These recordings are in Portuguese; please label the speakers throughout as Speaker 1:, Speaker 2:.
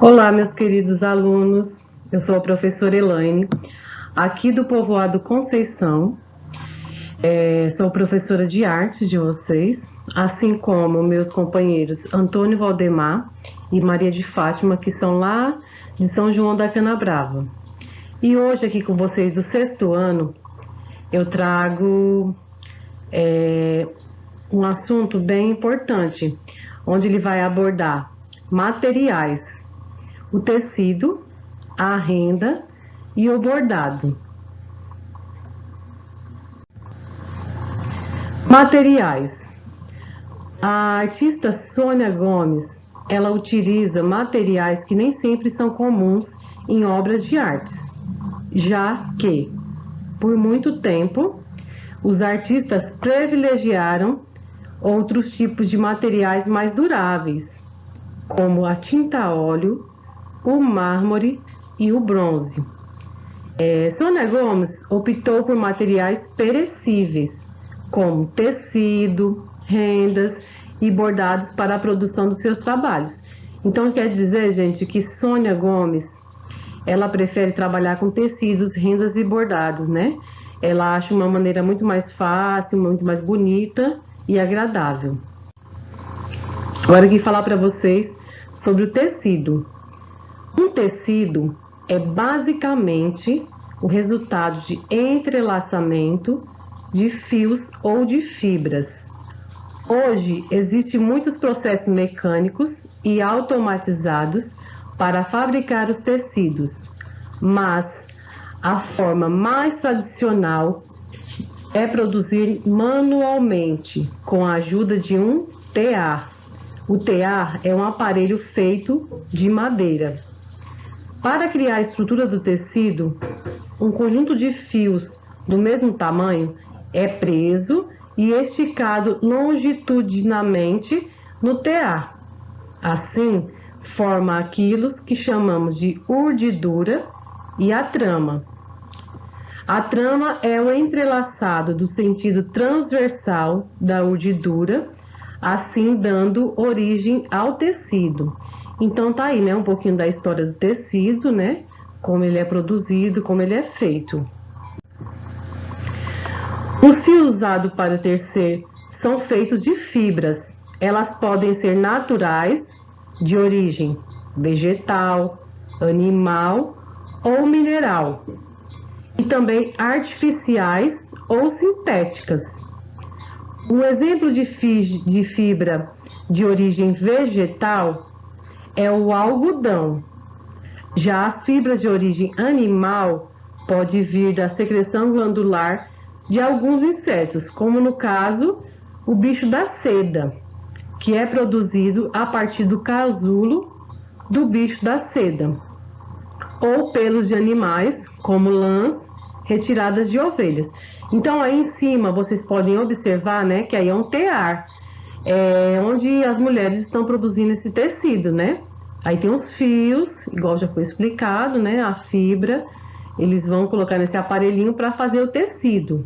Speaker 1: Olá, meus queridos alunos, eu sou a professora Elaine, aqui do povoado Conceição, sou professora de artes de vocês, assim como meus companheiros Antônio Valdemar e Maria de Fátima, que são lá de São João da Canabrava. E hoje aqui com vocês do sexto ano, eu trago um assunto bem importante, onde ele vai abordar materiais, o tecido, a renda e o bordado. Materiais. A artista Sônia Gomes, ela utiliza materiais que nem sempre são comuns em obras de artes, já que, por muito tempo, os artistas privilegiaram outros tipos de materiais mais duráveis, como a tinta a óleo, o mármore e o bronze. Sônia Gomes optou por materiais perecíveis, como tecido, rendas e bordados para a produção dos seus trabalhos. Então quer dizer, gente, que Sônia Gomes, ela prefere trabalhar com tecidos, rendas e bordados, né? Ela acha uma maneira muito mais fácil, muito mais bonita e agradável. Agora eu vou falar para vocês sobre o tecido. Um tecido é basicamente o resultado de entrelaçamento de fios ou de fibras. Hoje, existem muitos processos mecânicos e automatizados para fabricar os tecidos, mas a forma mais tradicional é produzir manualmente com a ajuda de um tear. O tear é um aparelho feito de madeira. Para criar a estrutura do tecido, um conjunto de fios do mesmo tamanho é preso e esticado longitudinalmente no tear. Assim, forma aquilo que chamamos de urdidura e a trama. A trama é o entrelaçado do sentido transversal da urdidura, assim dando origem ao tecido. Então tá aí, né, um pouquinho da história do tecido, né, como ele é produzido, como ele é feito. Os fios usados para tecer são feitos de fibras. Elas podem ser naturais, de origem vegetal, animal ou mineral, e também artificiais ou sintéticas. Um exemplo de fibra de origem vegetal é o algodão. Já as fibras de origem animal podem vir da secreção glandular de alguns insetos, como no caso o bicho da seda, que é produzido a partir do casulo do bicho da seda, ou pelos de animais, como lãs retiradas de ovelhas. Então aí em cima vocês podem observar, né, que aí é um tear, onde as mulheres estão produzindo esse tecido, né? Aí tem os fios, igual já foi explicado, né? A fibra, eles vão colocar nesse aparelhinho para fazer o tecido.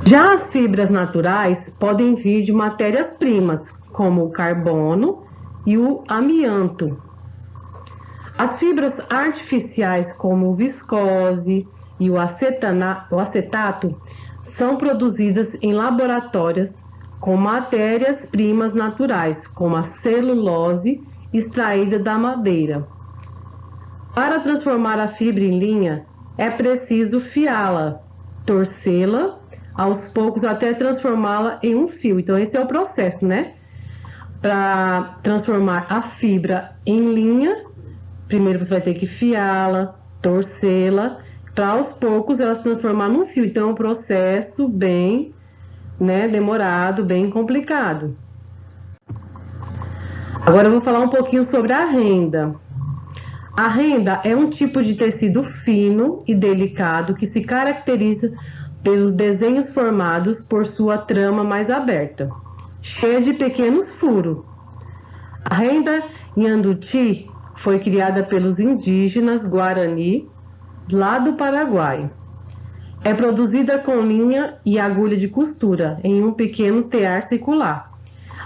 Speaker 1: Já as fibras naturais podem vir de matérias-primas, como o carbono e o amianto. As fibras artificiais, como o viscose e o acetato, são produzidas em laboratórios com matérias-primas naturais, como a celulose extraída da madeira. Para transformar a fibra em linha, é preciso fiá-la, torcê-la aos poucos até transformá-la em um fio. Então esse é o processo, né? Para transformar a fibra em linha, primeiro você vai ter que fiá-la, torcê-la, para aos poucos ela se transformar num fio. Então é um processo bem, né, demorado, bem complicado. Agora eu vou falar um pouquinho sobre a renda. A renda é um tipo de tecido fino e delicado que se caracteriza pelos desenhos formados por sua trama mais aberta, cheia de pequenos furos. A renda Nhanduti foi criada pelos indígenas Guarani, lá do Paraguai. É produzida com linha e agulha de costura em um pequeno tear circular.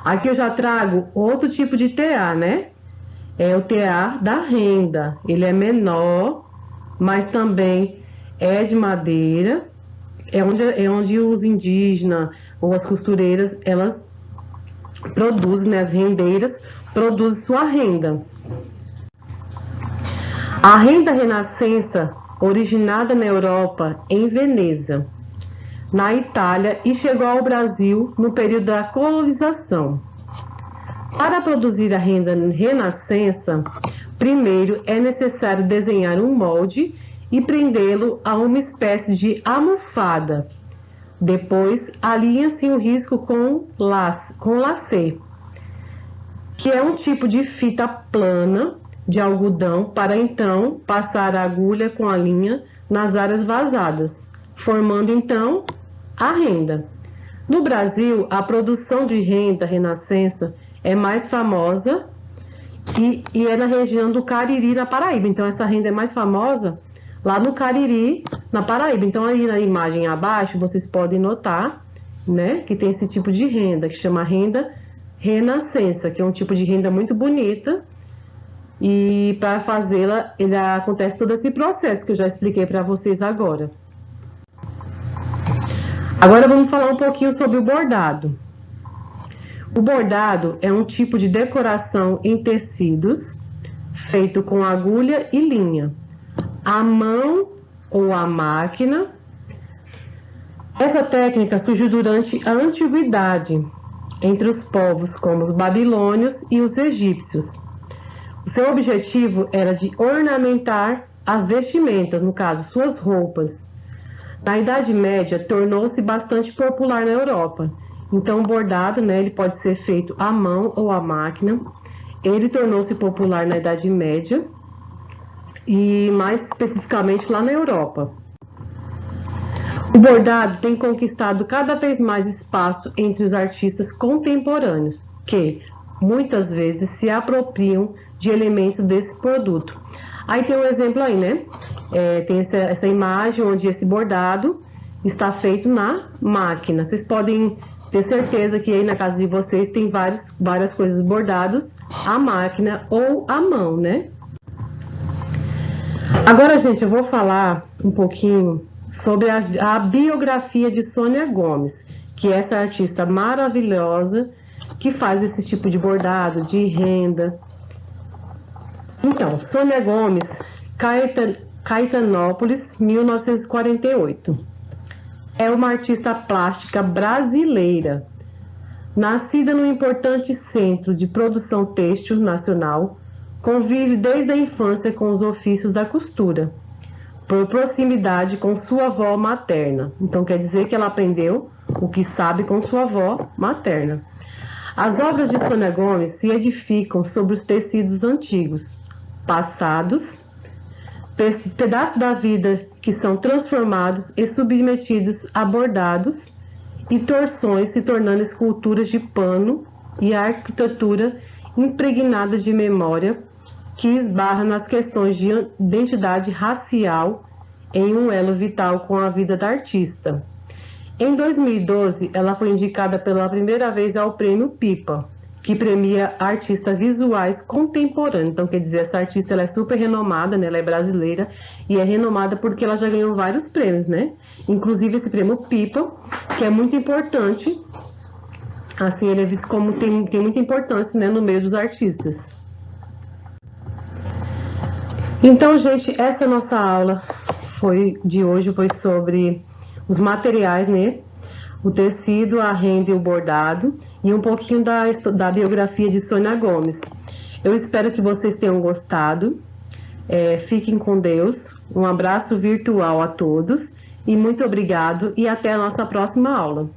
Speaker 1: Aqui eu já trago outro tipo de tear, né? é o tear da renda. Ele é menor, mas também é de madeira. É onde os indígenas ou as costureiras, elas produzem, né, as rendeiras, produzem sua renda. A renda renascença, originada na Europa, em Veneza, na Itália, e chegou ao Brasil no período da colonização. Para produzir a renda renascença, primeiro é necessário desenhar um molde e prendê-lo a uma espécie de almofada. Depois, alinha-se o risco com lacê, que é um tipo de fita plana de algodão, para então passar a agulha com a linha nas áreas vazadas, formando então a renda. No Brasil, a produção de renda renascença é mais famosa e é na região do Cariri, na Paraíba. Então, essa renda é mais famosa lá no Cariri, na Paraíba. Então, aí na imagem abaixo, vocês podem notar, né, que tem esse tipo de renda, que chama renda renascença, que é um tipo de renda muito bonita. E para fazê-la, acontece todo esse processo que eu já expliquei para vocês agora. Agora vamos falar um pouquinho sobre o bordado. O bordado é um tipo de decoração em tecidos, feito com agulha e linha, à mão ou à máquina. Essa técnica surgiu durante a antiguidade, entre os povos como os babilônios e os egípcios. O seu objetivo era de ornamentar as vestimentas, no caso, suas roupas. Na Idade Média, tornou-se bastante popular na Europa. Então, o bordado, né, ele pode ser feito à mão ou à máquina. Ele tornou-se popular na Idade Média e mais especificamente lá na Europa. O bordado tem conquistado cada vez mais espaço entre os artistas contemporâneos, que muitas vezes se apropriam de elementos desse produto. Aí tem um exemplo aí, né? Tem essa imagem onde esse bordado está feito na máquina. Vocês podem ter certeza que aí na casa de vocês tem várias coisas bordadas à máquina ou à mão, né? Agora, gente, eu vou falar um pouquinho sobre a biografia de Sônia Gomes, que é essa artista maravilhosa que faz esse tipo de bordado, de renda. Então, Sônia Gomes, Caetanópolis, 1948. É uma artista plástica brasileira, nascida no importante centro de produção têxtil nacional, convive desde a infância com os ofícios da costura, por proximidade com sua avó materna. Então, quer dizer que ela aprendeu o que sabe com sua avó materna. As obras de Sônia Gomes se edificam sobre os tecidos antigos, passados, pedaços da vida que são transformados e submetidos a bordados e torções, se tornando esculturas de pano e arquitetura impregnada de memória, que esbarra nas questões de identidade racial em um elo vital com a vida da artista. Em 2012, ela foi indicada pela primeira vez ao Prêmio Pipa, que premia artistas visuais contemporâneos. Então, quer dizer, essa artista ela é super renomada, né? Ela é brasileira e é renomada porque ela já ganhou vários prêmios, né? Inclusive esse prêmio Pipa, que é muito importante. Assim, ele é visto como tem muita importância, né, no meio dos artistas. Então, gente, essa nossa aula de hoje foi sobre os materiais, né? O tecido, a renda e o bordado, e um pouquinho da biografia de Sônia Gomes. Eu espero que vocês tenham gostado. Fiquem com Deus. Um abraço virtual a todos e muito obrigado e até a nossa próxima aula.